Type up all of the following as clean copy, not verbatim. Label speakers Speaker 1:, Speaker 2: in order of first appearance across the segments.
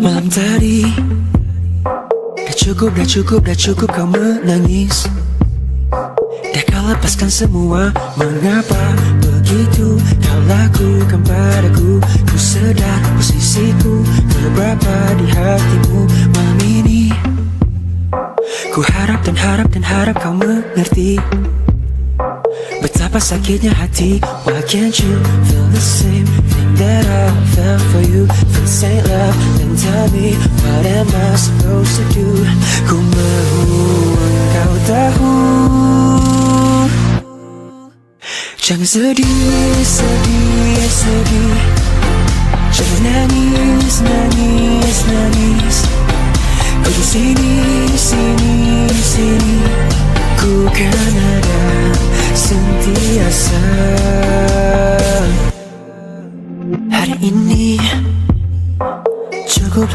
Speaker 1: Malam tadi dah cukup kau menangis. Dah kau lepaskan semua. Mengapa begitu kau lakukan padaku? Ku sedar posisiku berapa di hatimu malam ini. Ku harap dan harap kau mengerti betapa sakitnya hati. Why can't you feel the same thing that I felt for you? Feel the same love, then tell me what am I supposed to do? Ku mau engkau tahu. Jangan sedih. Jangan nangis. Ku di sini. Ku kan ada sentiasa. Hari ini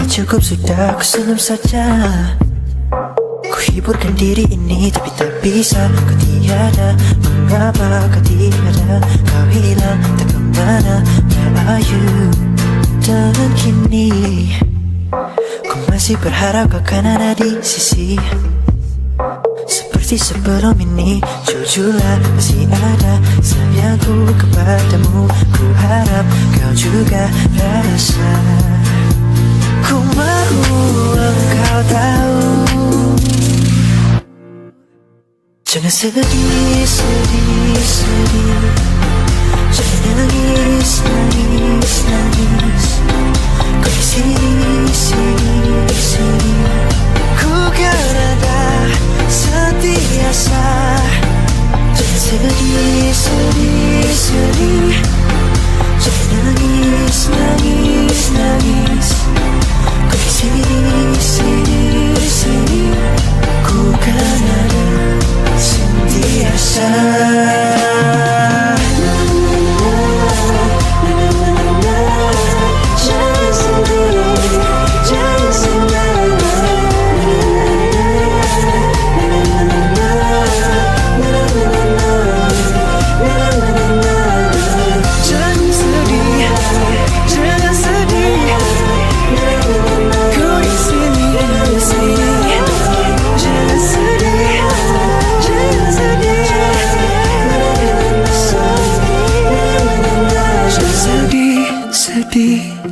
Speaker 1: cukup sudah, ku senyum saja. Ku hiburkan diri ini tapi tak bisa. Kau tiada, mengapa kau tiada? Kau hilang tak kemana, where are you? Dan kini ku masih berharap kau kan ada di sisi. Seperti sebelum ini, jujurlah masih ada sayangku kepadamu. Ku harap kau juga rasa. Ku mau engkau tahu. Jangan sedih. Jangan nangis. Kau di sini. Ku kan ada sentiasa. Jangan sedih. Jangan nangis. Kau di sini. Ku kan ada sentiasa.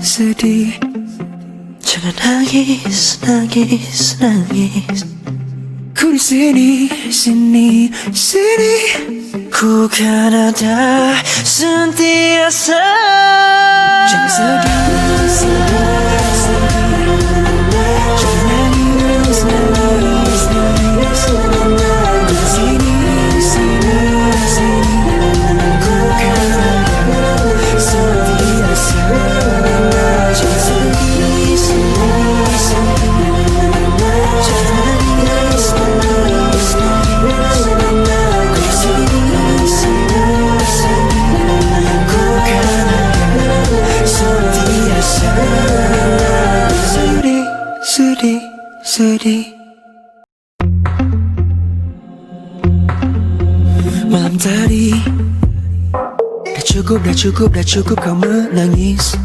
Speaker 1: Sedih. Jangan nangis. Ku di sini. Ku kan ada sentiasa. Jangan sedih. Jangan nangis. Ku di sini. Ku kan ada sentiasa. Sedih. Malam tadi dah cukup kau menangis.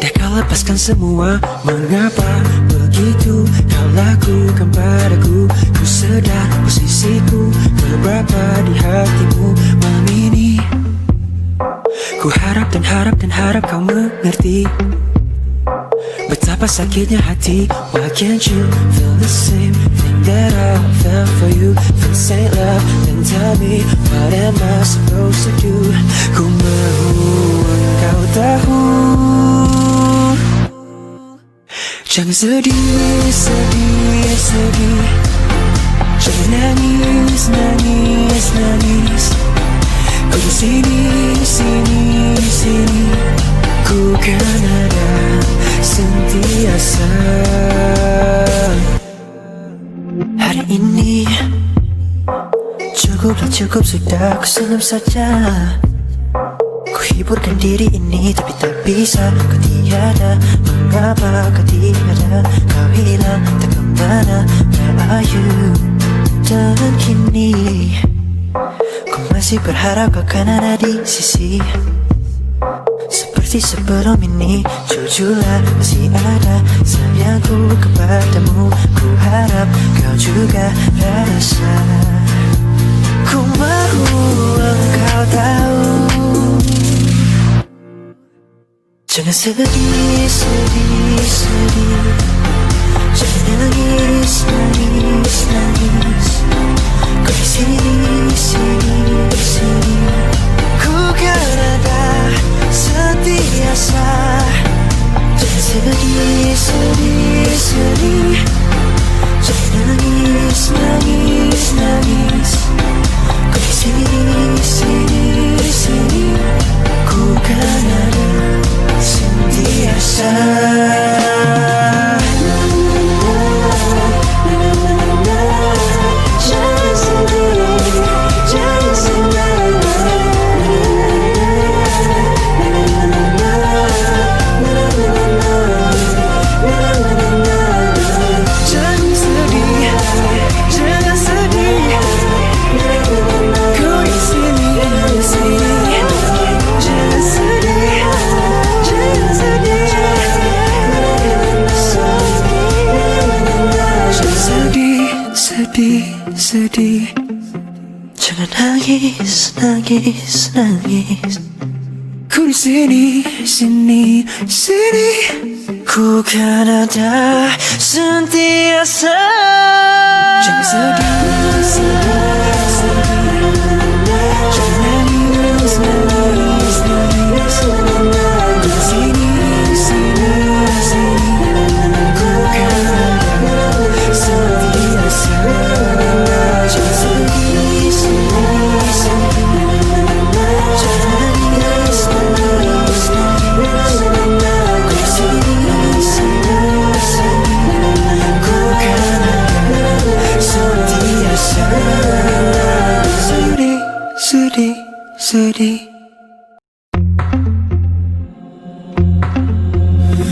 Speaker 1: Dah kau lepaskan semua. Mengapa begitu kau lakukan padaku? Ku sedar posisiku berapa di hatimu malam ini. Ku harap dan harap kau mengerti betapa sakitnya hati. Why can't you feel the same thing that I felt for you? Feel the same love, then tell me what am I supposed to do? Ku mau engkau tahu. Jangan sedih. Jangan nangis. Ku di sini. Ku kan ada sentiasa. Hari ini cukup sudah, ku senyum saja. Ku hiburkan diri ini tapi tak bisa. Kau tiada, mengapa kau tiada? Kau hilang tak kemana, where are you? Dan kini ku masih berharap kau kan ada di sisi. Seperti sebelum ini, jujurlah masih ada sayangku kepadamu. Ku harap kau juga rasa. Ku mahu engkau tahu. Jangan sedih, sedih, sedih. Jangan nangis, nangis, nangis. Kau di sini, sini, sini. Ku kan ada sentiasa. Jangan sedih, sedih, sedih. Jangan nangis, nangis, nangis. Kau di sini, sini, sini. Ku kan ada sentiasa. Sedih, jangan nangis, nangis, nangis. Ku di sini, sini, sini. Ku kan ada sentiasa. Jangan sedih, sedih, sedih. Jangan nangis, nangis, nangis. Ku di sini, sini, sini. Ku kan ada sentiasa. Sedih, sedih.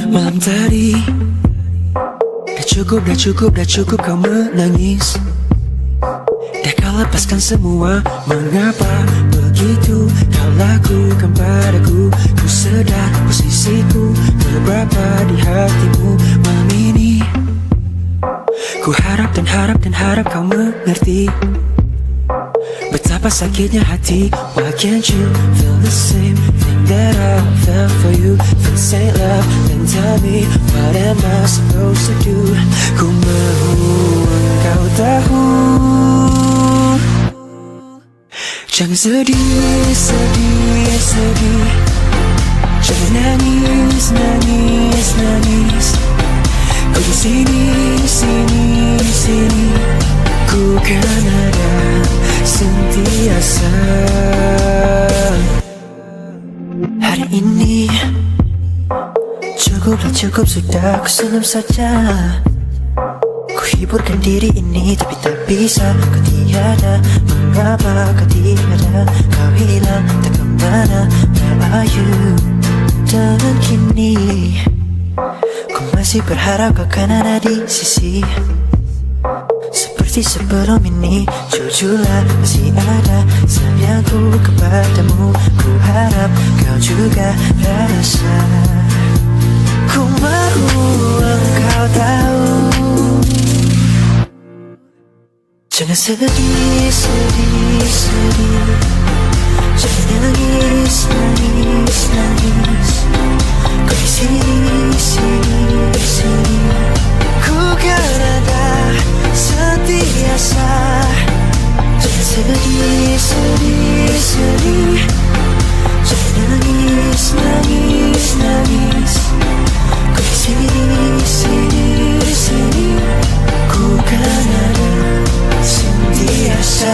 Speaker 1: Malam tadi dah cukup kau menangis. Dah kau lepaskan semua. Mengapa begitu kau lakukan padaku? Ku sedar posisiku beberapa di hatimu malam ini. Ku harap dan harap kau mengerti betapa sakitnya hati. Why can't you feel the same thing that I felt for you? Feel the same love, then tell me what am I supposed to do? Ku mahu engkau tahu. Jangan sedih, sedih, sedih. Jangan nangis, nangis, nangis. Ku di sini, sini, sini. Ku kan ada sentiasa. Hari ini cukup sudah. Ku senyum saja. Ku hiburkan diri ini, tapi tak bisa. Kau tiada, mengapa kau tiada? Kau hilang, tak kemana. Where are you? Dan kini ku masih berharap kau kan ada di sisi. Seperti sebelum ini, jujurlah masih ada sayangku kepadamu. Ku harap kau juga rasa. Ku mahu engkau tahu. Jangan sedih, sedih, sedih. Jangan nangis, nangis, nangis. Kau di sini, sini, sini. Ku kan ada sentiasa. Jangan sedih, sedih, sedih. Jangan nangis, nangis, nangis. Kau di sini, sini, sini. Ku kan ada sentiasa.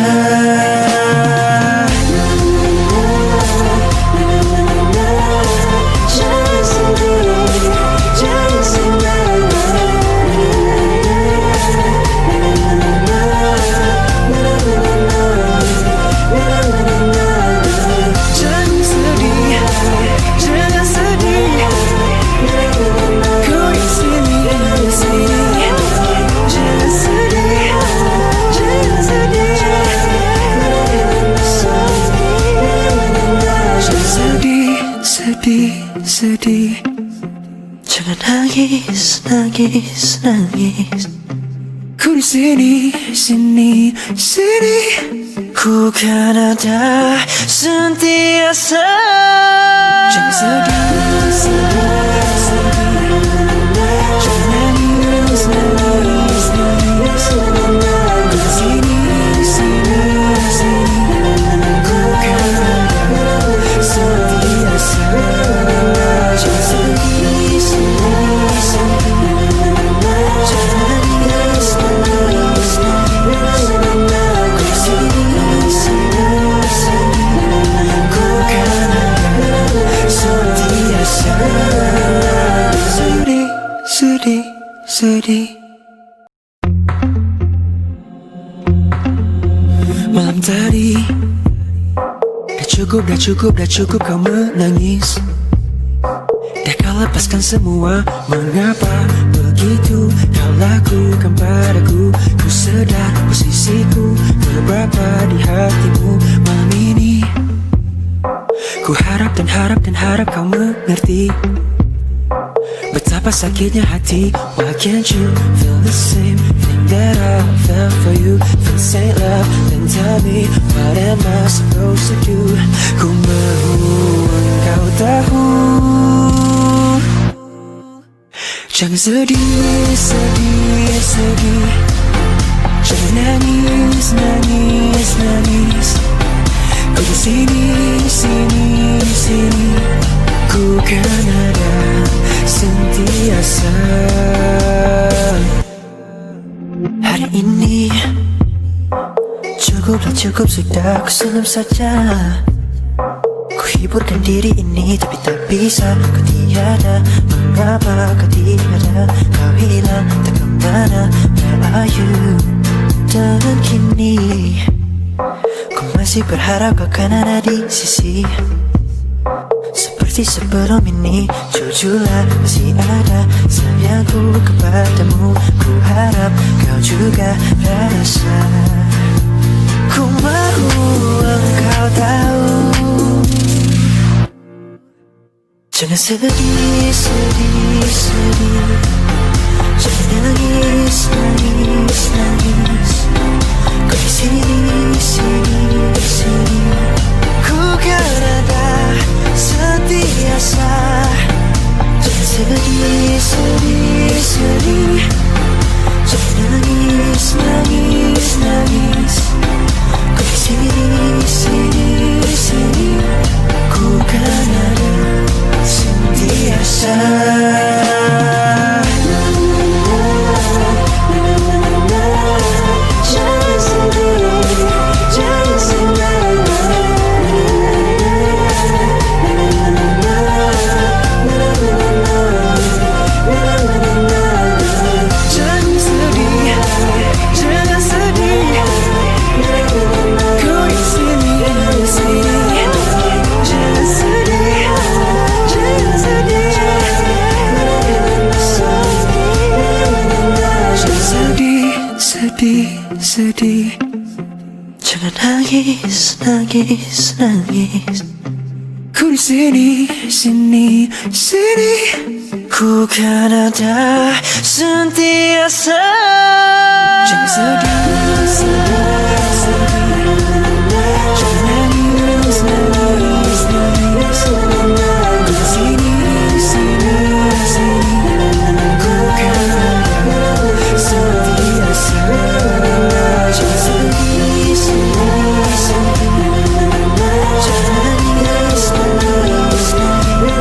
Speaker 1: sedih, sedih. Jangan nangis, nangis, nangis. Ku di sini, sini, sini. Ku kan ada sentiasa. Jangan sedih, sedih, sedih. Jangan nangis, nangis, nangis. Ku di sini, sini, sini. Ku kan ada sentiasa. Jangan sedih, sedih, sedih. Jangan nangis, nangis, nangis. Ku di sini, sini, sini. Ku kan ada sentiasa. Sedih, sedih, sedih. Malam tadi dah cukup kau menangis. Dah kau lepaskan semua. Mengapa begitu kau lakukan padaku? Ku sedar posisiku beberapa di hatimu malam ini. Ku harap dan harap kau mengerti betapa sakitnya hati. Why can't you feel the same thing that I felt for you? Feel say love, then tell me what am I supposed to do? Ku mau engkau tahu. Jangan sedih, sedih, sedih. Jangan nangis, nangis, nangis. Ku di sini, sini, sini. Ku kan ada sentiasa. Hari ini cukup sudah, ku senyum saja. Ku hiburkan diri ini tapi tak bisa. Kau tiada, mengapa kau tiada? Kau hilang tak kemana, where are you? Dan kini ku masih berharap kau kan ada di sisi. Seperti sebelum ini, jujurlah masih ada sayangku kepadamu. Ku harap kau juga rasa. Ku mau engkau tahu. Jangan sedih, sedih, sedih. Jangan nangis, nangis, nangis. Kau di sini, sini, sini. Ku kan ada sentiasa. Jangan sedih, sedih, sedih. Jangan nangis, nangis, nangis. Kau di sini, sini, sini. Ku kan ada sentiasa. Jangan sedih, jangan sedih. Sedih, jangan nangis, nangis, nangis. Ku di sini, sini, sini. Ku kan ada sentiasa. Jangan sedih, sedih, sedih. Jangan nangis, nangis, nangis. Ku di sini, sini, sini. Ku kan ada sentiasa. Jangan sedih, sedih, sedih. Jangan nangis, nangis, nangis.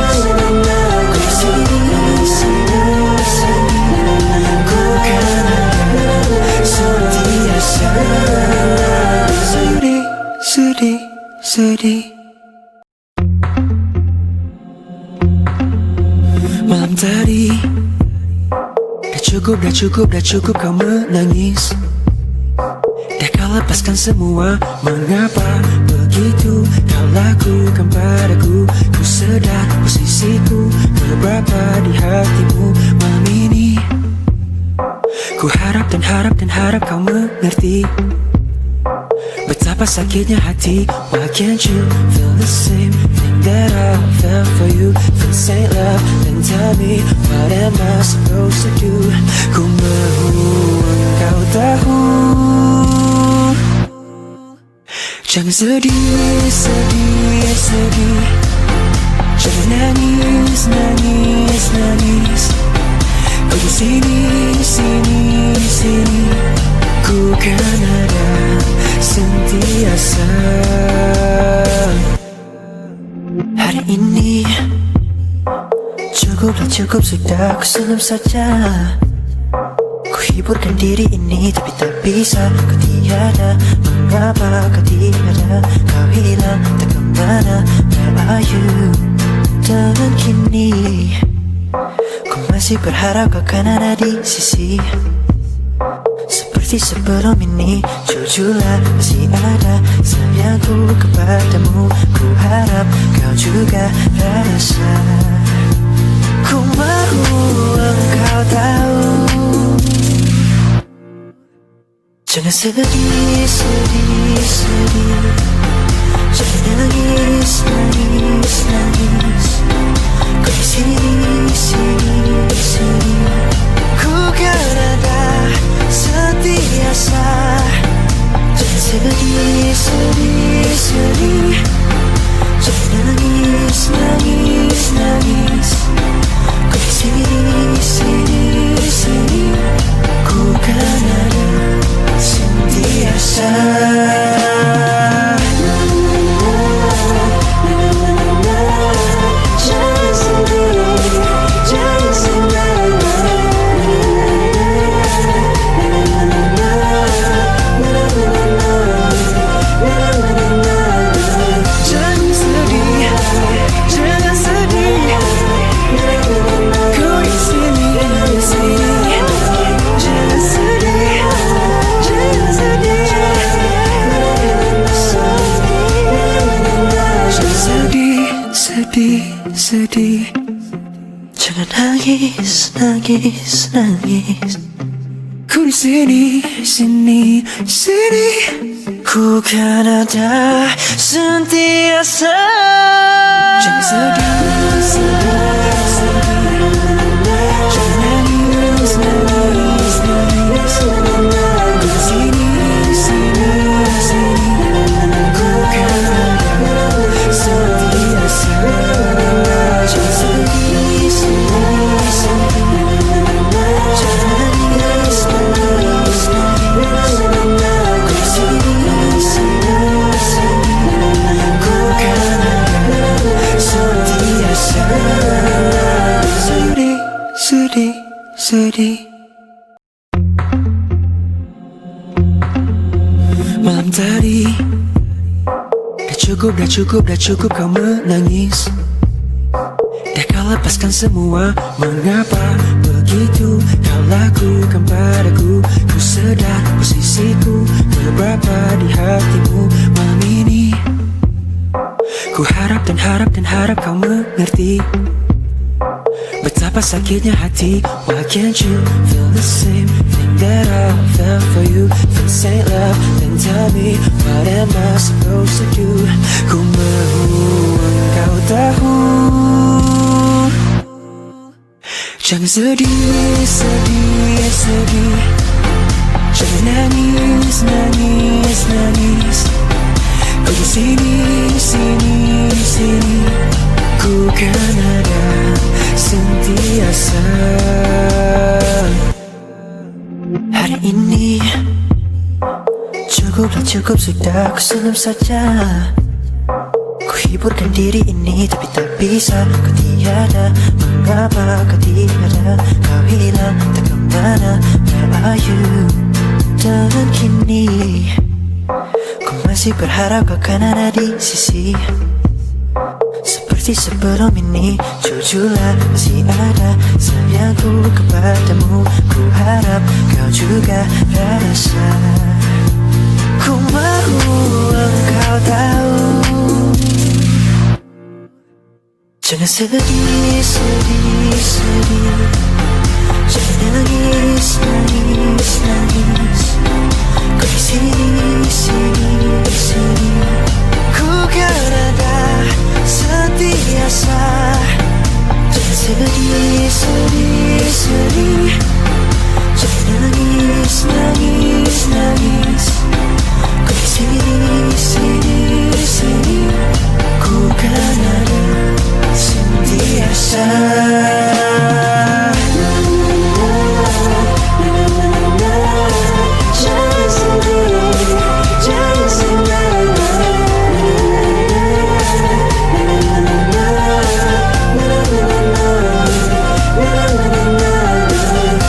Speaker 1: Ku di sini, sini, sini. Ku kan ada sentiasa. Sedih, sedih, sedih. Malam tadi dah cukup kau menangis. Dah kau lepaskan semua. Mengapa begitu kau lakukan padaku? Ku sedar posisiku beberapa di hatimu malam ini. Ku harap dan harap kau mengerti Betapa sakitnya hati. Why can't you feel the same thing that I felt for you? Feel the same love, then tell me what am I supposed to do? Ku mahu engkau tahu. Jangan sedih, sedih, sedih. Jangan nangis, nangis, nangis. Kau di sini, sini, sini. Ku kan ada sentiasa. Hari ini cukuplah, cukup sudah. Ku senyum saja. Ku hiburkan diri ini, tapi tak bisa. Kau tiada, mengapa kau tiada? Kau hilang, tak kemana. Where are you? Dan kini ku masih berharap kau kan ada di sisi. Seperti sebelum ini, jujurlah masih ada sayangku kepadamu. Ku harap kau juga rasa. Ku mahu engkau tahu. Jangan sedih, sedih, sedih. Jangan nangis, nangis, nangis. Kau di sini, sini, sini. Ku kan ada sentiasa. Jangan sedih, sedih, sedih. Jangan nangis, nangis, nangis. Kau di sini, sini, sini. Ku kan ada sentiasa. Sedih, jangan nangis, nangis, nangis. Ku di sini, sini, sini. Ku kan ada sentiasa. Jangan sedih, sedih, sedih. Jangan nangis, nangis, nangis. Ku di sini, sini, sini. Ku kan ada sentiasa. Jangan sedih, sedih, sedih. Jangan nangis, nangis, nangis. Ku di sini, sini, sini. Ku kan ada sentiasa. Sedih, sedih, sedih. Malam tadi dah cukup kau menangis. Dah kau lepaskan semua. Mengapa begitu kau lakukan padaku? Ku sedar posisiku beberapa di hatimu. Malam ini ku harap dan harap kau mengerti betapa sakitnya hati. Why can't you feel the same thing that I felt for you? Feel the same love, then tell me what am I supposed to do? Ku mahu engkau tahu. Jangan sedih, sedih, sedih. Jangan nangis, nangis, nangis. Kau di sini, sini, sini. Ku kan ada sentiasa. Hari ini cukuplah, cukup sudah. Ku senyum saja. Ku hiburkan diri ini, tapi tak bisa. Kau tiada, mengapa kau tiada? Kau hilang, tak kemana. Where are you? Dan kini ku masih berharap kau kan ada di sisi. Seperti sebelum ini, jujurlah masih ada sayangku kepadamu. Ku harap kau juga rasa. Ku mahu engkau tahu. Jangan sedih, sedih, sedih. Jangan nangis, nangis, nangis. Kau di sini, sini, sini. Ku kan ada sentiasa. Jangan sedih, sedih, sedih. Jangan nangis, nangis, nangis. Ku di sini, sini, sini. Ku kan ada sentiasa. Jangan sedih, jangan sedih.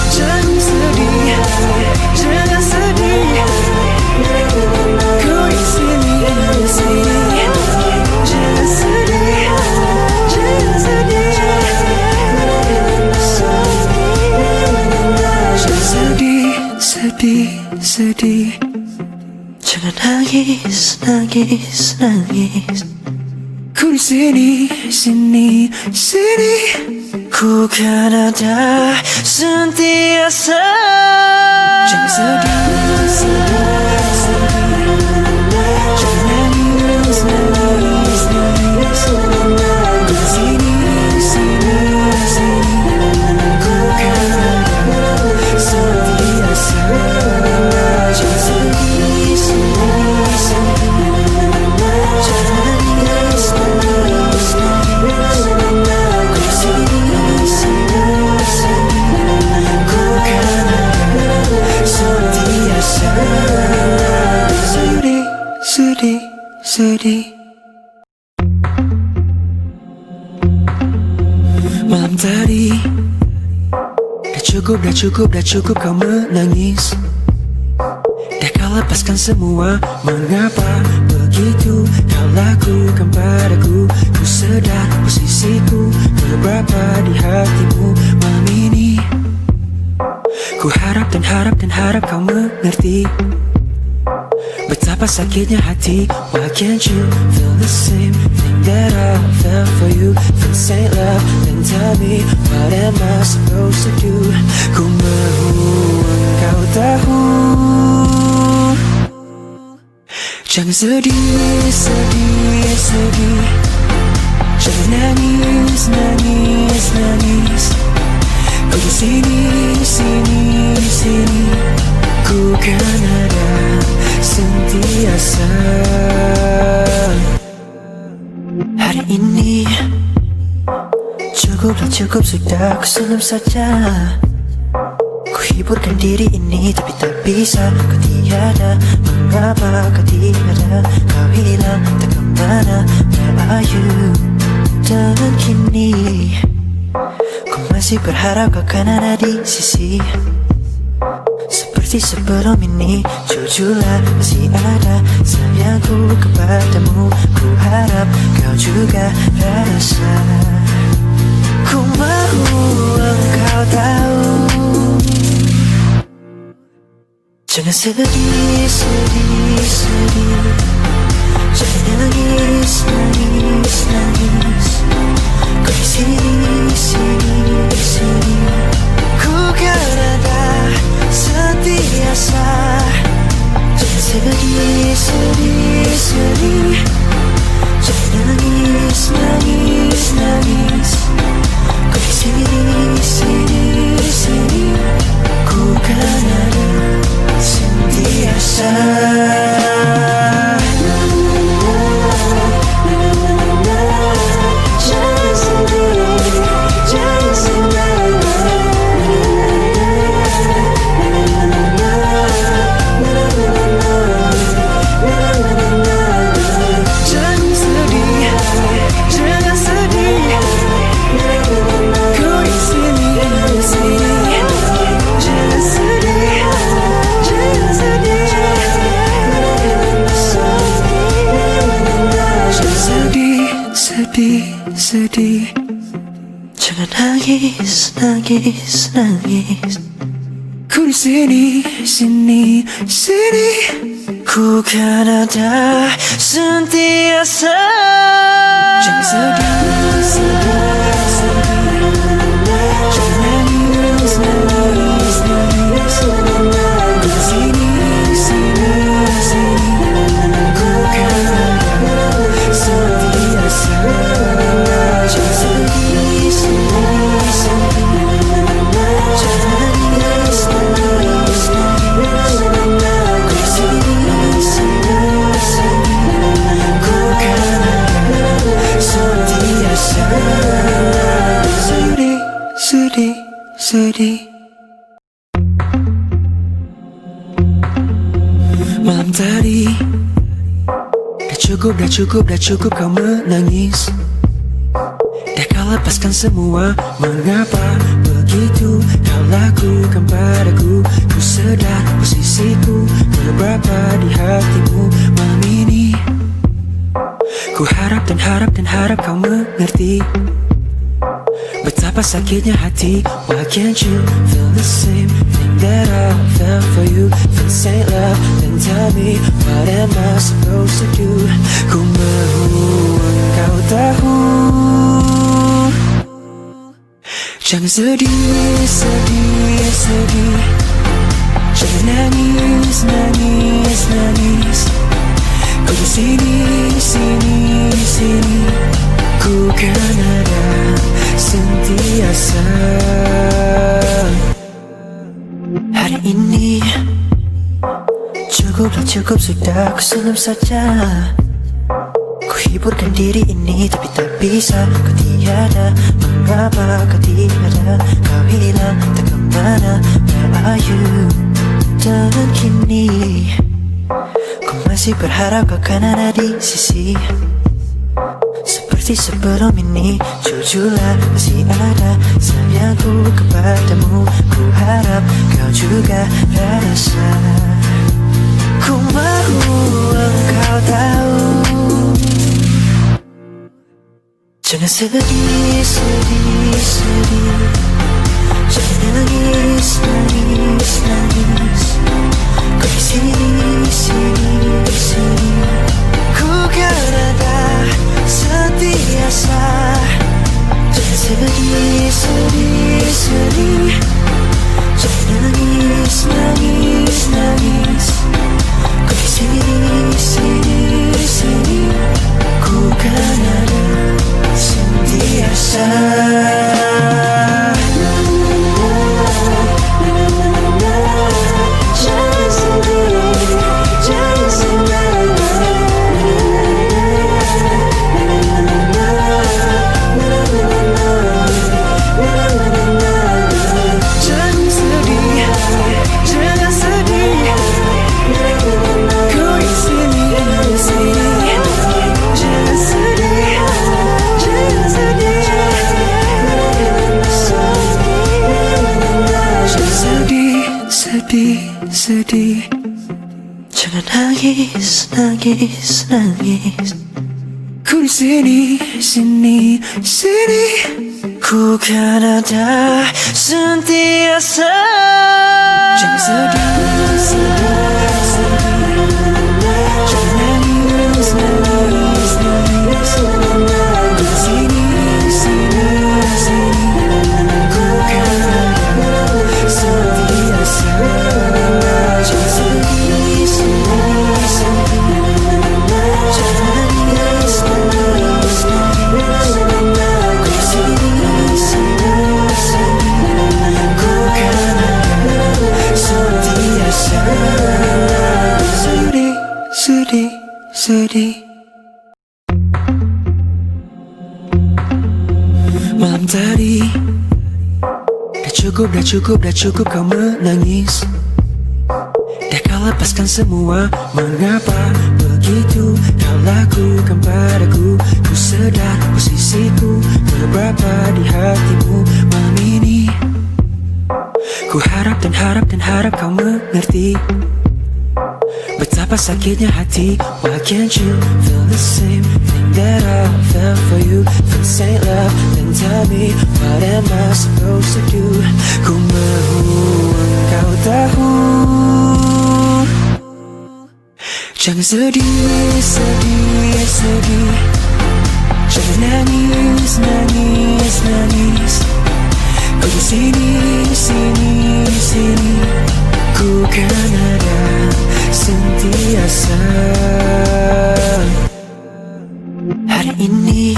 Speaker 1: Jangan sedih, jangan sedih. Ku di sini, sini. Jangan sedih, jangan sedih. Jangan sedih, sedih, sedih. Jangan nangis, nangis, nangis. Ku di sini, sini, sini. Ku kan ada sentiasa. Jangan sedih, sedih, sedih. Jangan nangis, nangis, nangis. Ku di sini, sini, sini. Ku kan ada sentiasa. Jangan sedih, sedih, sedih. Jangan nangis, nangis, nangis. Ku di sini, sini, sini. Ku kan ada sentiasa. Sedih, sedih, sedih. Malam tadi dah cukup kau menangis. Dah kau lepaskan semua. Mengapa begitu kau lakukan padaku? Ku sedar posisiku berapa di hatimu malam ini. Ku harap dan harap kau mengerti betapa sakitnya hati. Why can't you feel the same thing that I felt for you? Feel the same love, then tell me what am I supposed to do? Ku mahu engkau tahu. Jangan sedih, sedih, sedih. Jangan nangis, nangis, nangis. Ku di sini, sini, sini. Ku kan ada sentiasa. Hari ini cukup sudah, ku senyum saja. Ku hiburkan diri ini tapi tak bisa. Kau tiada, mengapa kau tiada? Kau hilang tak kemana, where are you? Dan kini ku masih berharap kau kan ada di sisi. Seperti sebelum ini, jujurlah masih ada sayangku kepadamu. Ku harap kau juga rasa. Ku mahu engkau tahu. Jangan sedih, sedih, sedih. Jangan nangis, nangis, nangis. Kau di sini, sini, sini. Ku kan ada sentiasa. Jangan sedih, sedih, sedih. Jangan nangis, nangis, nangis. Kau di sini, sini, sini. Ku kan ada sentiasa. Jangan sedih, jangan sedih. Jangan sedih, jangan sedih. Ku di sini, sini. Jangan sedih, jangan sedih. Jangan sedih, sedih, sedih. Jangan nangis, nangis, nangis. Ku di sini, sini, sini. Ku kan ada sentiasa. Jangan sedih, sedih, sedih. Jangan nangis, nangis, nangis. Ku di sini, sini, sini. Ku sedih. Malam tadi dah cukup kau menangis. Dah kau lepaskan semua. Mengapa begitu kau lakukan padaku? Ku sedar posisiku berapa di hatimu malam ini. Ku harap kau mengerti betapa sakitnya hati. Why can't you feel the same thing that I felt for you? If this ain't love, then tell me what am I supposed to do? Ku mahu engkau tahu. Jangan sedih, sedih, sedih. Jangan nangis, nangis, nangis. Ku di sini, sini, sini. Ku kan ada sentiasa. Hari ini cukup sudah. Ku senyum saja. Ku hiburkan diri ini, tapi tak bisa. Kau tiada, mengapa kau tiada? Kau hilang, tak kemana. Where are you? Dan kini ku masih berharap kau kan ada di sisi. Seperti sebelum ini, jujurlah masih ada sayangku kepadamu. Ku harap kau juga rasa. Ku mahu engkau tahu. Jangan sedih, sedih, sedih. Jangan nangis, nangis, nangis. Kau di sini, sini, sini. Ku kan ada sentiasa. Jangan sedih, sedih, sedih. Jangan nangis, nangis, nangis. Kau di sini, sini, sini. Ku kan ada sentiasa. Sedih, jangan nangis, nangis, nangis. Ku di sini, sini, sini. Ku kan ada sentiasa. Jangan sedih, sedih, sedih. Jangan nangis, nangis, nangis. Ku di sini, sini, sini. Ku kan ada sentiasa. Sedih, sedih. Malam tadi dah cukup kau menangis. Dah kau lepaskan semua. Mengapa begitu kau lakukan padaku? Ku sedar posisiku berapa di hatimu malam ini. Ku harap kau mengerti betapa sakitnya hati. Why can't you feel the same thing that I felt for you? If this ain't love, then tell me what am I supposed to do? Ku mahu engkau tahu. Jangan sedih, sedih, sedih. Jangan nangis, nangis, nangis. Ku di sini, sini, sini. Ku kan ada sentiasa. Hari ini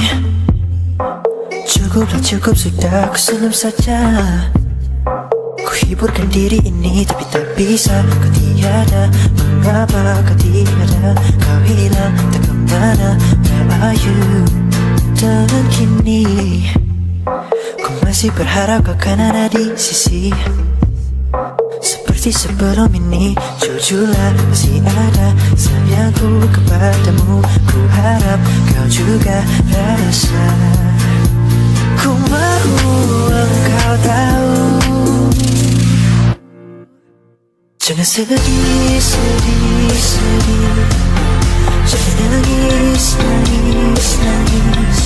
Speaker 1: cukup sudah. Ku senyum saja. Ku hiburkan diri ini, tapi tak bisa. Kau tiada, mengapa kau tiada? Kau hilang, tak kemana. Where are you? Dan kini ku masih masih berharap kau kan ada di sisi. Seperti sebelum ini, jujurlah masih ada sayangku kepadamu. Ku harap kau juga rasa. Ku mau engkau tahu. Jangan sedih, sedih, sedih. Jangan nangis, nangis, nangis.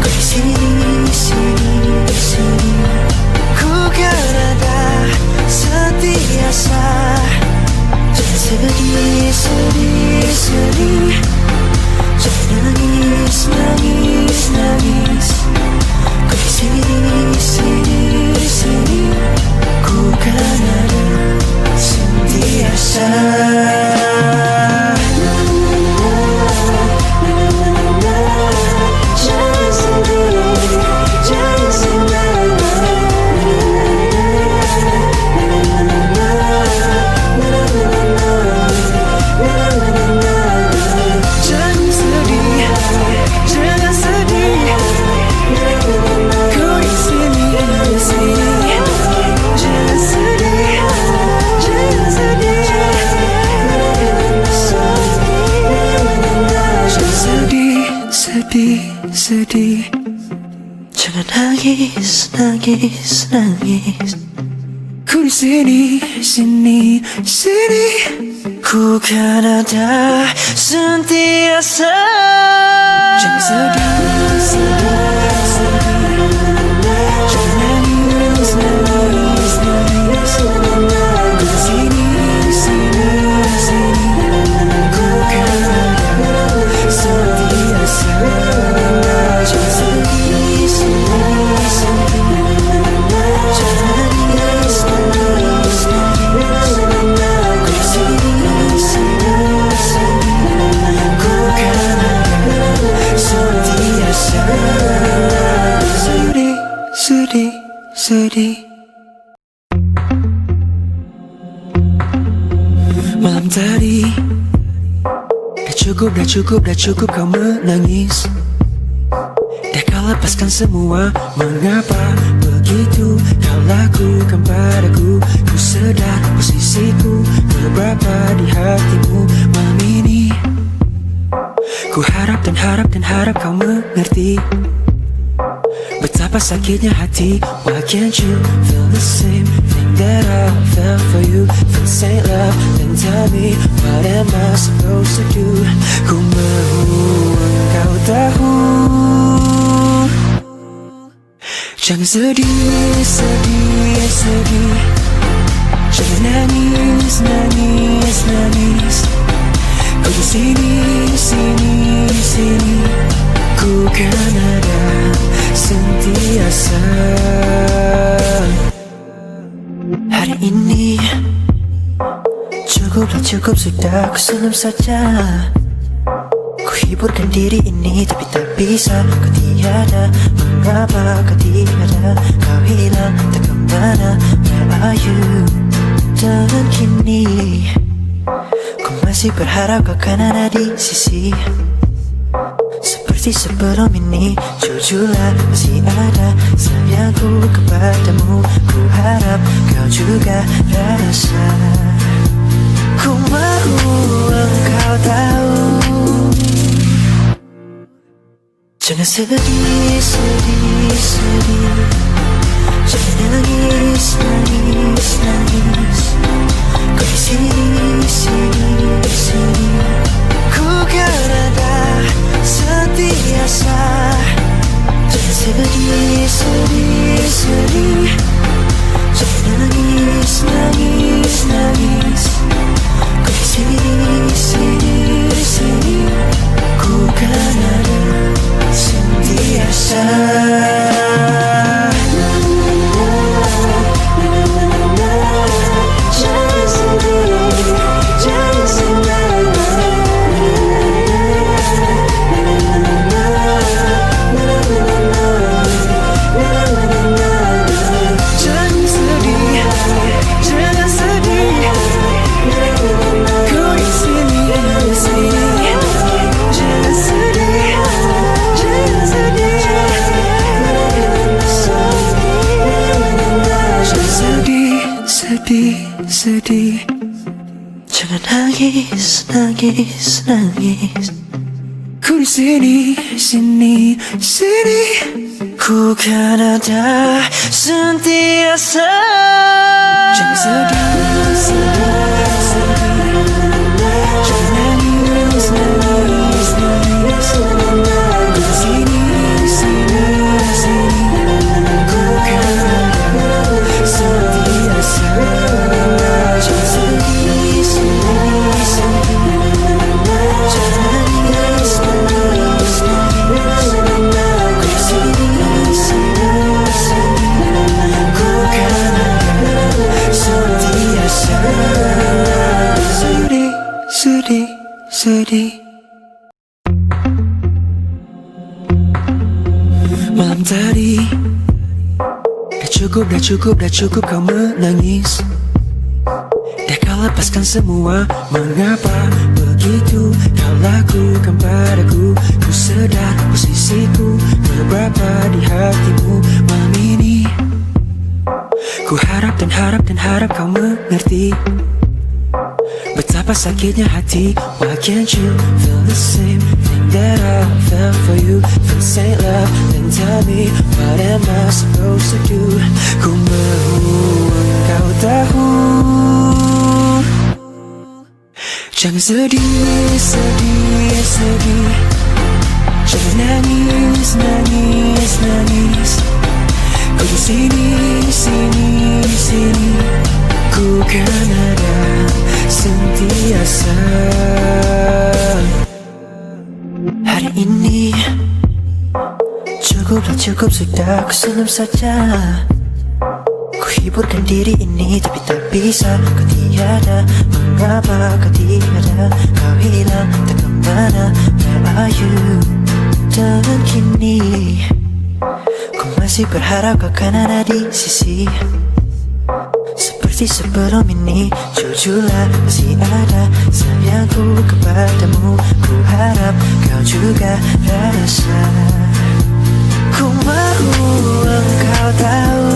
Speaker 1: Kau di sini, sini, sini. Ku kan ada sentiasa. Jangan sedih, sedih, sedih. Jangan nangis, nangis, nangis. Kau di sini, sini, sini. Ku kan ada sentiasa. Sedih, jangan nangis, nangis, nangis. Ku di sini, sini, sini. Ku kan ada sentiasa. Jangan sedih, sedih, sedih. Jangan nangis, nangis, nangis. Ku di sini, sini, sini. Ku kan ada sentiasa. Jangan sedih, sedih, sedih. Jangan nangis, nangis, nangis. Ku di sini, sini, sini. Ku kan ada sentiasa. Sedih, sedih, sedih. Malam tadi dah cukup kau menangis. Dah kau lepaskan semua. Mengapa begitu kau lakukan padaku? Ku sedar posisiku beberapa di hatimu malam ini. Ku harap dan harap kau mengerti betapa sakitnya hati. Why can't you feel the same thing that I felt for you? If it's ain't love, then tell me what am I supposed to do? Ku mau engkau tahu. Jangan sedih, sedih, sedih. Jangan nangis, nangis, nangis. Ku di sini, sini, sini. Ku kan ada sentiasa. Hari ini cukup sudah, ku senyum saja. Ku hiburkan diri ini tapi tak bisa. Kau tiada, mengapa kau tiada? Kau hilang tak kemana, where are you? Dan kini ku masih berharap kau kan ada di sisi. Seperti sebelum ini, jujurlah masih ada sayangku kepadamu. Ku harap kau juga rasa. Ku mau engkau tahu. Jangan sedih, sedih, sedih. Jangan nangis, nangis, nangis. Kau di sini, sini, sini. Ku kan ada sentiasa. Jangan sedih, sedih, sedih. Jangan nangis, nangis, nangis. Kau di sini, sini, sini. Ku kan ada sentiasa. Jangan sedih, jangan sedih. sedih, sedih. Jangan nangis, nangis, nangis. Ku di sini, sini, sini. Ku kan ada sentiasa. Jangan sedih, sedih, sedih. Jangan nangis, nangis, nangis. Ku di sini, sini, sini. Ku kan ada sentiasa. Jangan sedih, sedih, sedih. Jangan nangis, nangis, nangis. Ku di sini, sini, sini. Ku kan ada sentiasa. Sedih, sedih, sedih. Malam tadi dah cukup kau menangis. Dah kau lepaskan semua. Mengapa begitu kau lakukan padaku? Ku sedar posisiku beberapa di hatimu malam ini. Ku harap dan harap kau mengerti betapa sakitnya hati. Why can't you feel the same thing that I felt for you? Feel the same love, then tell me what am I supposed to do? Ku mahu engkau tahu. Jangan sedih, sedih, sedih. Jangan nangis, nangis, nangis. Ku di sini, sini, sini. Ku kan ada sentiasa. Hari ini cukup sudah, ku senyum saja. Ku hiburkan diri ini tapi tak bisa. Kau tiada, mengapa kau tiada? Kau hilang tak kemana, where are you? Dan kini ku masih berharap kau kan ada di sisi. Seperti sebelum ini, jujurlah masih ada sayangku kepadamu. Ku harap kau juga rasa. Ku mahu engkau tahu.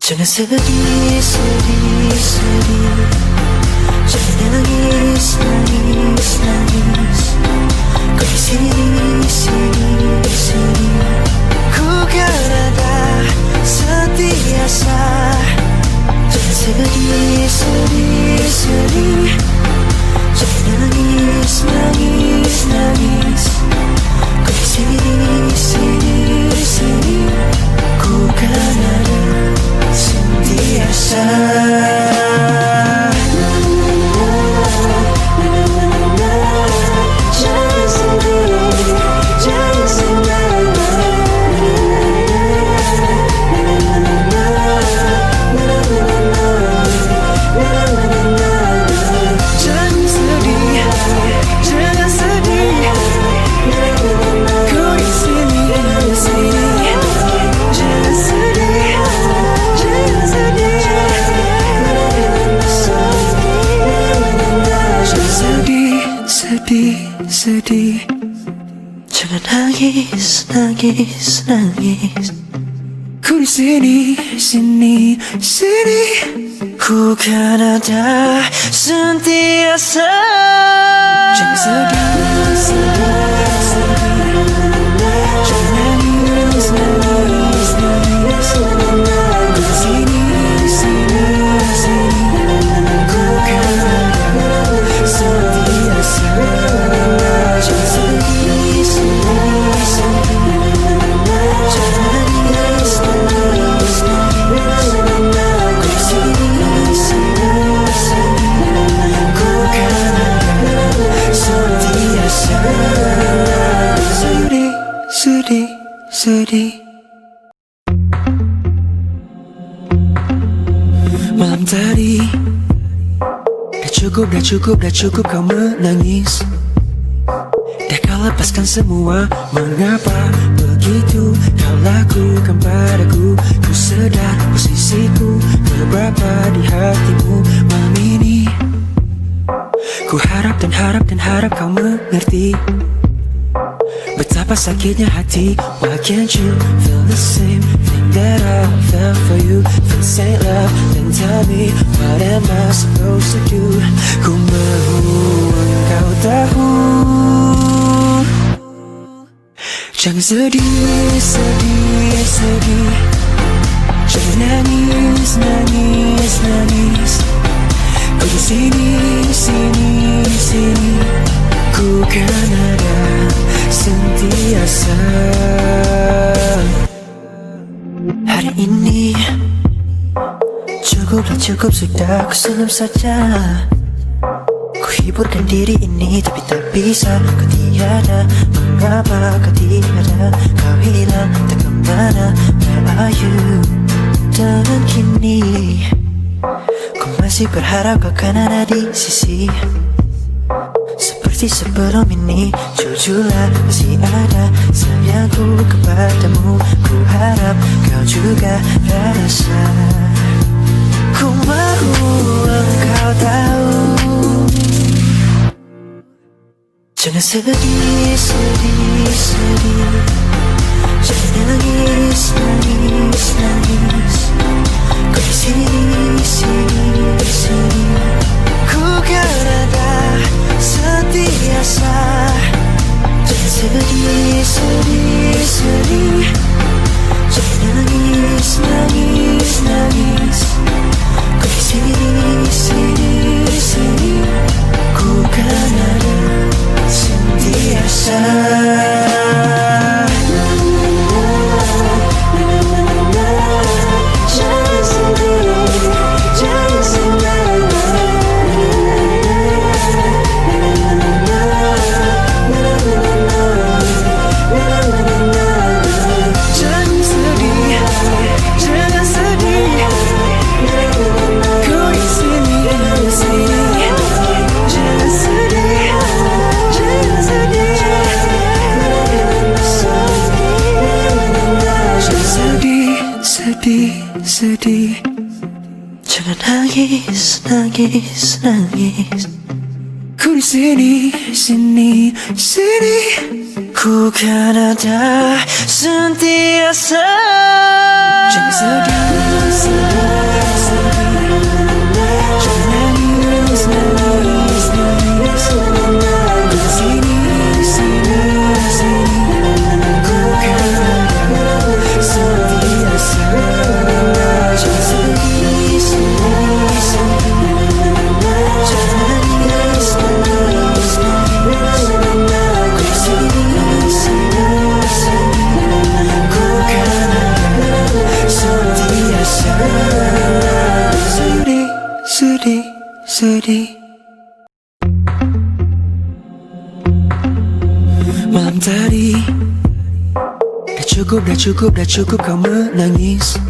Speaker 1: Jangan sedih, sedih, sedih. Jangan nangis, nangis, nangis. Kau di sini, sini, sini. Ku kan ada sentiasa. Jangan sedih, sedih, sedih. Jangan nangis, nangis, nangis. Kau di sini, sini, sini. Ku kan ada sentiasa. Jangan sedih, jangan sedih. Sedih, jangan nangis, nangis, nangis. Ku di sini, sini, sini. Ku kan ada sentiasa. Jangan sedih, sedih, sedih. Jangan nangis, nangis, nangis. Ku di sini, sini, sini. Ku kan ada sentiasa. Jangan sedih, sedih, sedih. Jangan nangis, nangis, nangis. Ku di sini, sini, sini. Ku kan ada sentiasa. Sedih, sedih, sedih. Malam tadi dah cukup kau menangis. Dah kau lepaskan semua. Mengapa begitu kau lakukan padaku? Ku sedar posisiku beberapa di hatimu malam ini. Ku harap dan harap kau mengerti Betapa sakitnya hati. Why can't you feel the same thing that I felt for you? Feel say love, then tell me what am I supposed to do? Ku mahu engkau tahu. Jangan sedih, sedih, sedih. Jangan nangis, nangis, nangis. Ku di sini, sini, sini. Ku kan ada sentiasa. Hari ini cukuplah, cukup sudah. Ku senyum saja. Ku hiburkan diri ini, tapi tak bisa. Kau tiada, mengapa kau tiada? Kau hilang, tak kemana. Where are you? Dan kini ku masih berharap kau kan ada di sisi. Seperti sebelum ini, jujurlah masih ada sayangku kepadamu. Ku harap kau juga rasa. Ku mahu engkau tahu. Jangan sedih, sedih, sedih. Jangan nangis, nangis, nangis. Kau di sini, sini, sini. Ku kan ada sentiasa. Jangan sedih, sedih, sedih. Jangan nangis, nangis, nangis. Kau di sini, sini, sini. Ku kan ada sentiasa. Sedih, jangan nangis, nangis, nangis. Ku di sini, sini, sini. Ku kan ada sentiasa. Jangan sedih, sedih, sedih. Jangan nangis, nangis, nangis. Ku di sini, sini, sini. Ku kan ada sentiasa. Sedih, sedih. Malam tadi dah cukup kau menangis.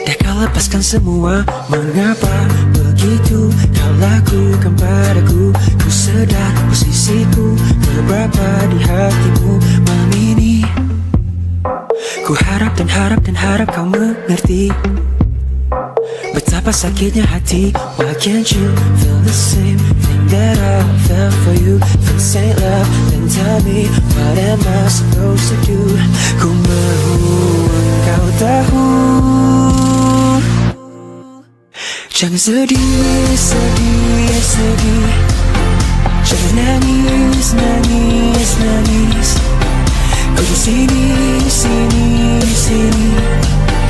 Speaker 1: Dah kau lepaskan semua. Mengapa begitu kau lakukan padaku? Ku sedar posisiku berapa di hatimu malam ini. Ku harap dan harap kau mengerti betapa sakitnya hati. Why can't you feel the same thing that I felt for you? Feel say love, then tell me what am I supposed to do? Ku mahu engkau tahu. Jangan sedih, sedih, sedih. Jangan nangis, nangis, nangis. Ku di sini, sini, sini.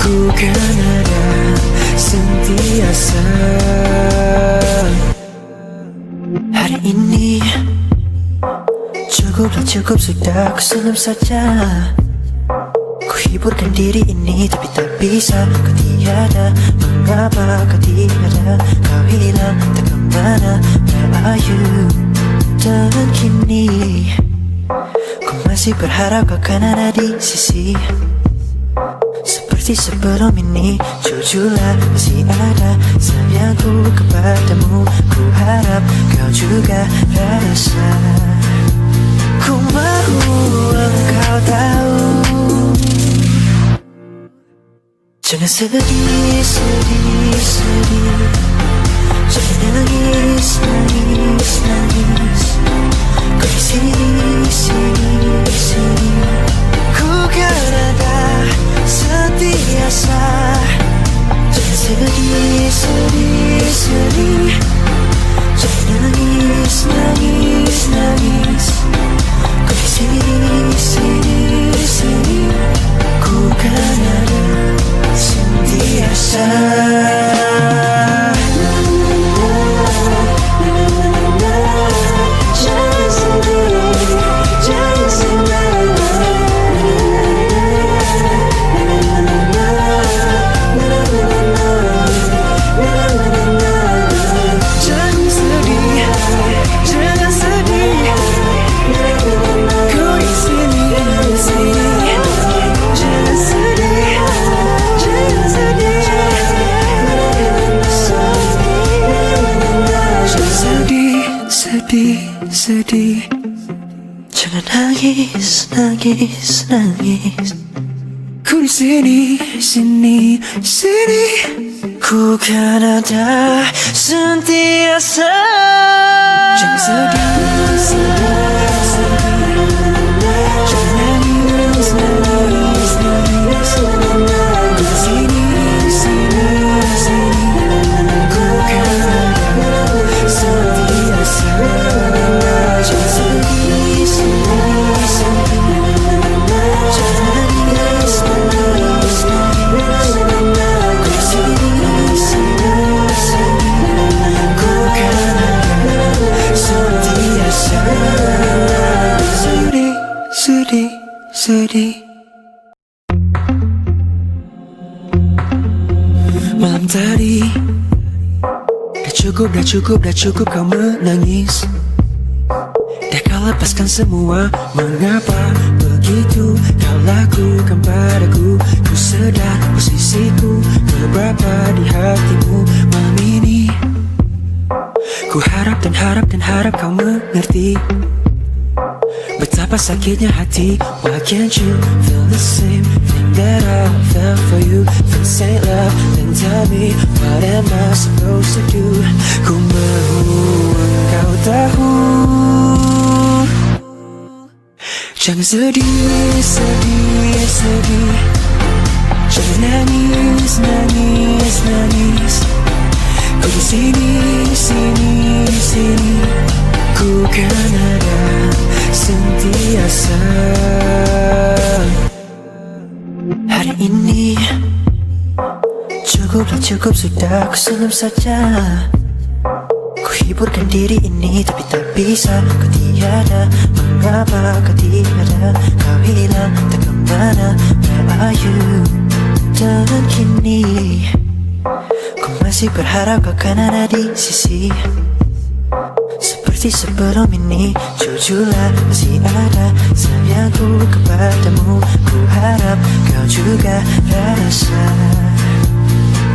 Speaker 1: Ku kan ada sentiasa. Hari ini cukuplah, cukup sudah. Ku senyum saja. Ku hiburkan diri ini, tapi tak bisa. Kau tiada, mengapa kau tiada? Kau hilang, tak kemana. Where are you? Dan kini ku masih berharap kau kan ada di sisi. Seperti sebelum ini, jujurlah masih ada sayangku kepadamu. Ku harap kau juga rasa. Ku mahu engkau tahu. Jangan sedih, sedih, sedih. Jangan nangis, nangis, nangis. Kau di sini, sini. nangis, nangis. Ku di sini, sini, sini. Ku kan ada sentiasa. Jangan sedih, sedih, sedih. Jangan nangis, nangis, nangis. Ku di sini, sini, sini. Ku kan ada sentiasa. Jangan sedih, sedih, sedih. Jangan nangis, nangis, nangis. Ku di sini, sini, sini. Ku kan ada sentiasa. Sedih, sedih, sedih. Malam tadi dah cukup kau menangis. Dah kau lepaskan semua. Mengapa begitu kau lakukan padaku? Ku sedar posisiku beberapa di hatimu malam ini. Ku harap dan harap kau mengerti betapa sakitnya hati. Why can't you feel the same thing that I felt for you? Feel say love, then tell me what am I supposed to do? Ku mau engkau tahu. Jangan sedih, sedih, sedih. Jangan nangis, nangis, nangis. Ku di sini, sini, sini. Ku kan ada sentiasa. Hari ini cukup sudah. Ku senyum saja. Ku hiburkan diri ini, tapi tak bisa. Kau tiada, mengapa kau tiada? Kau hilang, tak kemana. Where are you? Dan kini ku masih berharap kau kan ada di sisi. Seperti sebelum ini, jujurlah masih ada sayangku kepadamu. Ku harap kau juga rasa.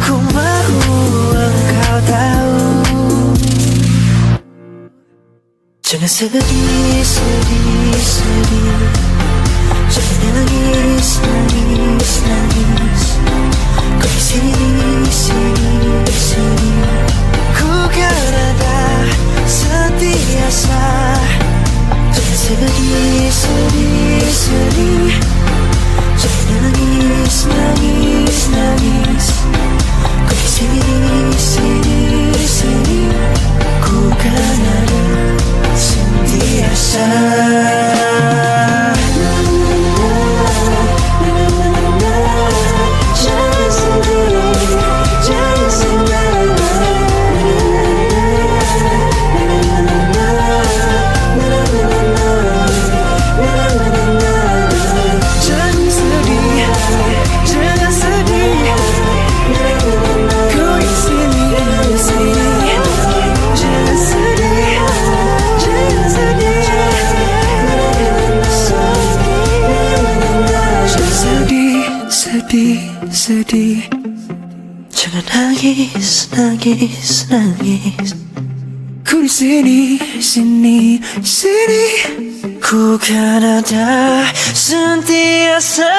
Speaker 1: Ku mau engkau tahu. Jangan sedih, sedih, sedih. Jangan nangis, nangis, nangis. Ku di sini, sini, sini. Ku kan ada sentiasa. Jangan sedih, sedih, sedih. Jangan nangis, nangis, nangis. Ku di sini, sini, sini. Ku kan ada sentiasa. Jangan sedih, jangan sedih. Jangan sedih, jangan sedih. Ku di sini, sini. Jangan sedih, jangan sedih. Jangan sedih, sedih, sedih. Jangan nangis, nangis, nangis. Ku di sini, sini, sini. Ku kan ada sentiasa.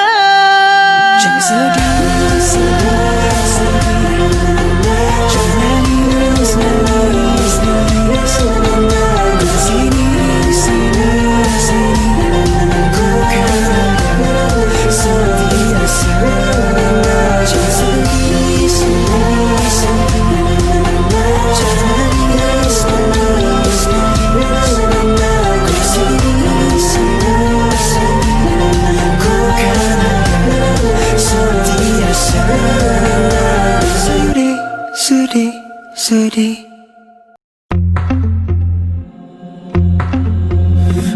Speaker 1: Jangan sedih, sedih, sedih. Jangan nangis, nangis, nangis. Ku di sini, sini, sini. Ku kan ada sentiasa. Jangan sedih, sedih, sedih. Jangan nangis, nangis, nangis. Ku di sini, sini, sini. Ku kan ada sentiasa. Sedih, sedih, sedih.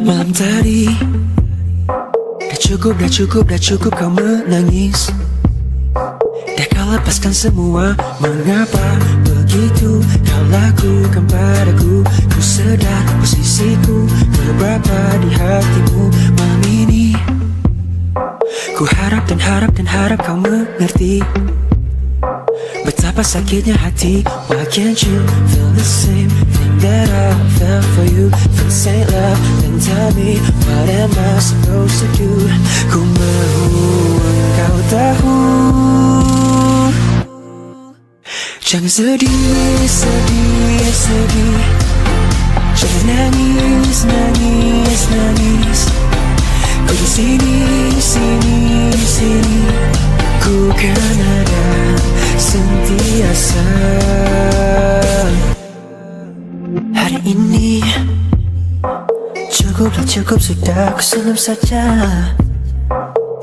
Speaker 1: Malam tadi dah cukup kau menangis. Dah kau lepaskan semua. Mengapa begitu kau lakukan padaku? Ku sedar posisiku beberapa di hatimu malam ini. Ku harap dan harap kau mengerti Betapa sakitnya hati. Why can't you feel the same thing that I felt for you? Feel the same love, then tell me what am I supposed to do? Ku mau engkau tahu. Jangan sedih, sedih, sedih. Jangan nangis, nangis, nangis. Ku di sini, sini, sini. Ku kan ada sentiasa. Hari ini cukuplah, cukup sudah. Ku senyum saja.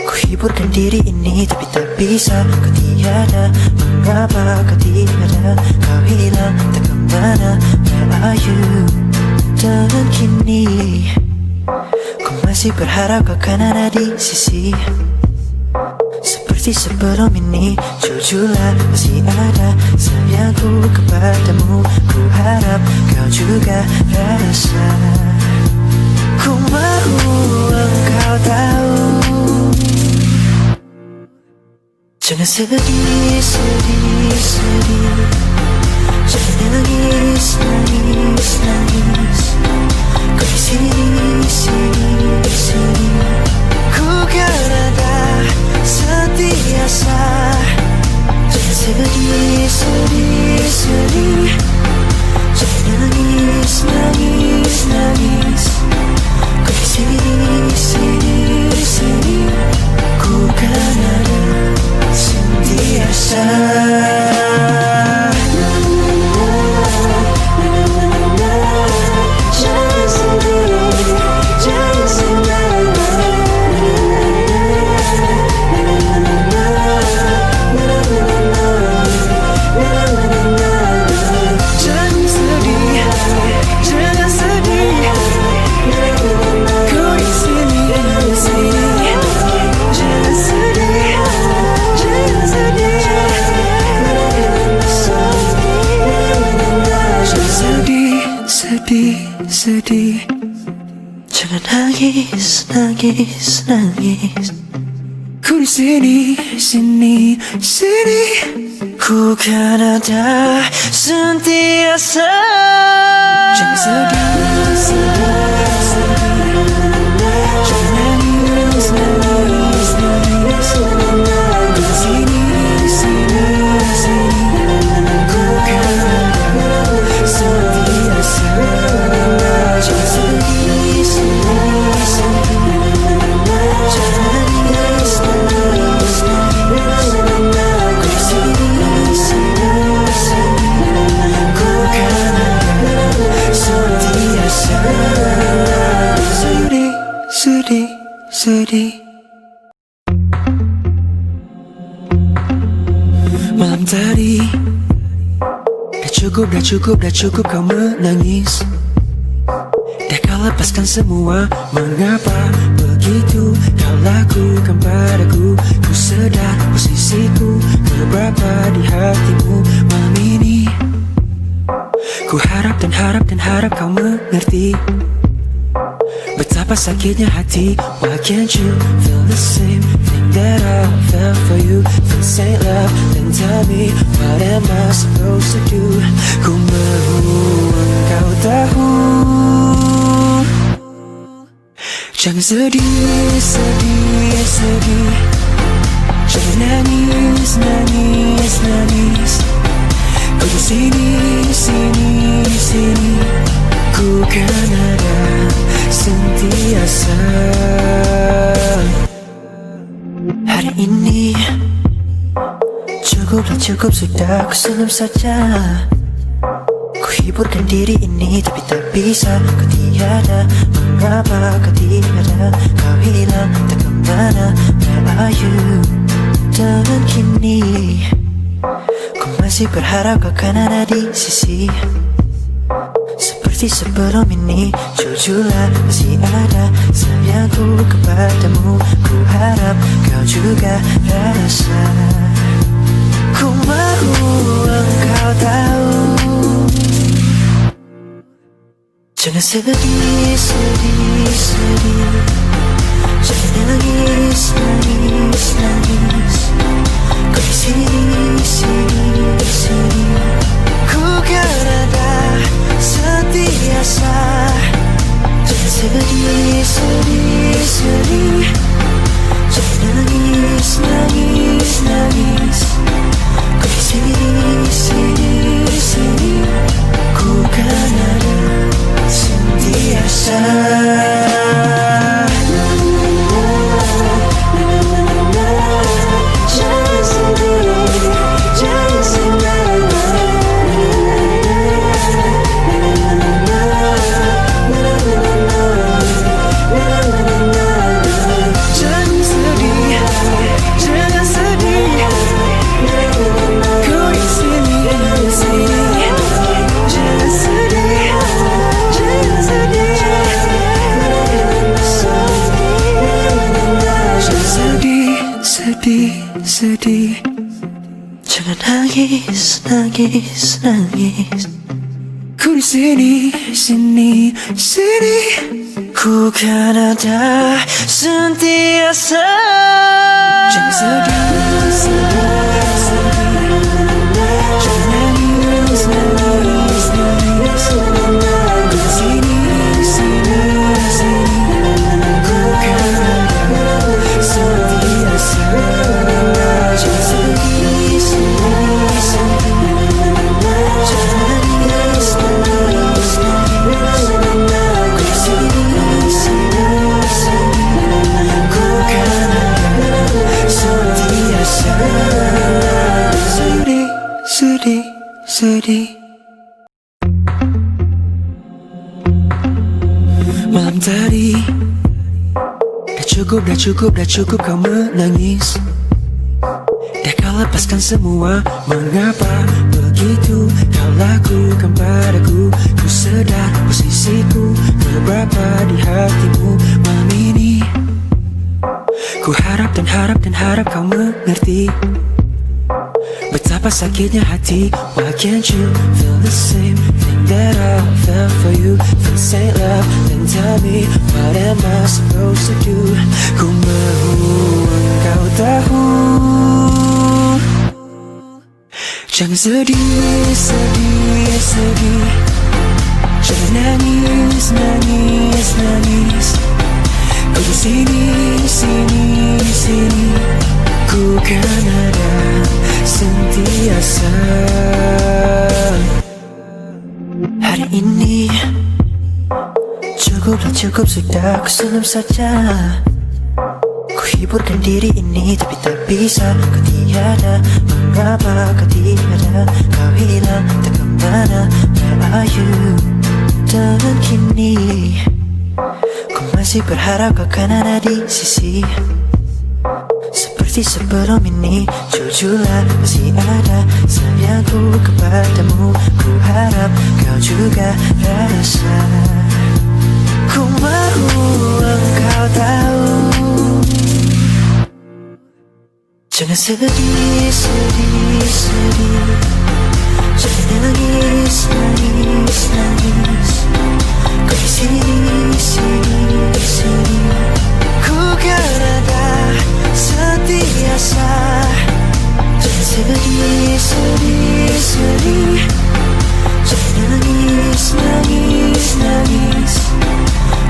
Speaker 1: Ku hiburkan diri ini, tapi tak bisa. Kau tiada, mengapa kau tiada? Kau hilang, tak kemana. Where are you? Dan kini ku masih berharap kau kan ada di sisi. Seperti sebelum ini, jujurlah masih ada sayangku kepadamu. Ku harap kau juga rasa. Ku mau engkau tahu. Jangan sedih, sedih, sedih. Jangan nangis, nangis, nangis. Kau di sini, sini, sini. Ku kan ada sentiasa. Jangan sedih, sedih, sedih. Jangan nangis, nangis, nangis. Kau di sini, sini, sini. Ku kan ada sentiasa. Sedih, jangan nangis, nangis, nangis. Ku di sini, sini, sini. Ku kan ada sentiasa. Jangan sedih, sedih, sedih. Jangan nangis, nangis, nangis. Ku di sini, sini, sini. Ku kan ada sentiasa. Jangan sedih, sedih, sedih. Jangan nangis, nangis, nangis. Ku di sini, sini, sini. Ku kan ada sentiasa. Sedih, sedih, sedih. Malam tadi dah cukup kau menangis. Dah kau lepaskan semua. Mengapa begitu kau lakukan padaku? Ku sedar posisiku keberapa di hatimu malam ini. Ku harap dan harap kau mengerti betapa sakitnya hati. Why can't you feel the same thing that I felt for you? Feel the same love, then tell me what am I supposed to do? Ku mau engkau tahu. Jangan sedih, sedih, sedih. Jangan nangis, nangis, nangis. Ku di sini, sini, sini. Ku kan ada sentiasa. Hari ini cukuplah, cukup sudah. Ku senyum saja. Ku hiburkan diri ini, tapi tak bisa. Kau tiada, mengapa kau tiada? Kau hilang, tak kemana. Where are you? Dan kini ku masih berharap kau kan ada di sisi. Seperti sebelum ini, jujurlah masih ada sayangku kepadamu. Ku harap kau juga rasa. Ku mau engkau tahu. Jangan sedih, sedih, sedih. Jangan nangis, nangis, nangis. Kau di sini, sini, sedih, sedih. Jangan nangis, nangis, nangis. Ku di sini, sini, sini. Ku kan ada sentiasa. Jangan sedih, sedih, sedih. Jangan nangis, nangis, nangis. Ku di sini, sini, sini. Ku kan ada sentiasa. Jangan sedih, sedih, sedih. Jangan nangis, nangis, nangis. Ku di sini, sini, sini. Ku kan ada sentiasa. Sedih, sedih, sedih. Malam tadi dah cukup kau menangis. Dah kau lepaskan semua. Mengapa begitu kau lakukan padaku? Ku sedar posisiku berapa di hatimu malam ini. Ku harap dan harap kau mengerti betapa sakitnya hati. Why can't you feel the same thing that I felt for you? Feel the same love, then tell me what am I supposed to do? Ku mau engkau tahu. Jangan sedih, sedih, sedih. Jangan nangis, nangis, nangis. Ku di sini, sini, sini. Ku kan ada sentiasa. Hari ini cukup sudah, ku senyum saja. Ku hiburkan diri ini tapi tak bisa. Kau tiada, mengapa kau tiada? Kau hilang, tak kemana, where are you? Dan kini ku masih berharap kau kan ada di sisi. Seperti sebelum ini, jujurlah masih ada sayangku kepadamu. Ku harap kau juga rasa. Ku mau engkau tahu. Jangan sedih, sedih, sedih. Jangan nangis, nangis, nangis. Kau di sini, sini, sini. Ku kan ada sentiasa. Jangan sedih, sedih, sedih. Jangan nangis, nangis, nangis.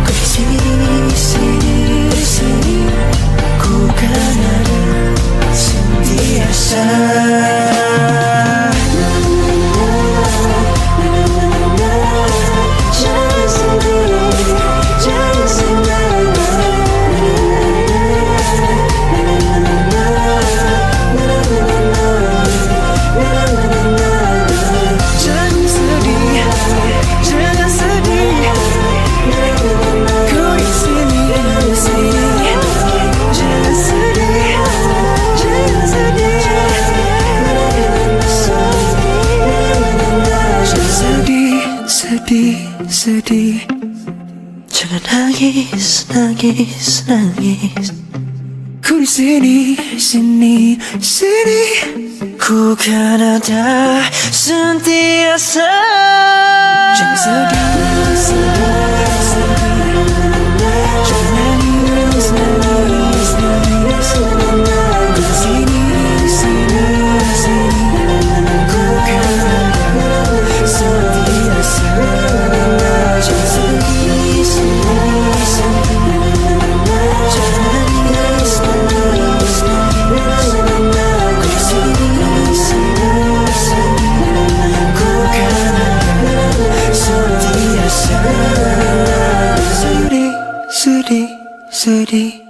Speaker 1: Kau di sini, sini, sini. Ku kan ada sentiasa. Jangan sedih, jangan sedih. Sedih, sedih. Jangan nangis, nangis, nangis. Ku di sini, sini, sini. Ku kan ada sentiasa. Jangan sedih, sedih, sedih. Jangan nangis, nangis, nangis. Ku di sini, sini, sini. Ku kan ada sentiasa. Jangan sedih, sedih, sedih. Jangan nangis, nangis, nangis. Ku di sini, sini, sini. Ku kan ada sentiasa. Sedih, sedih, sedih.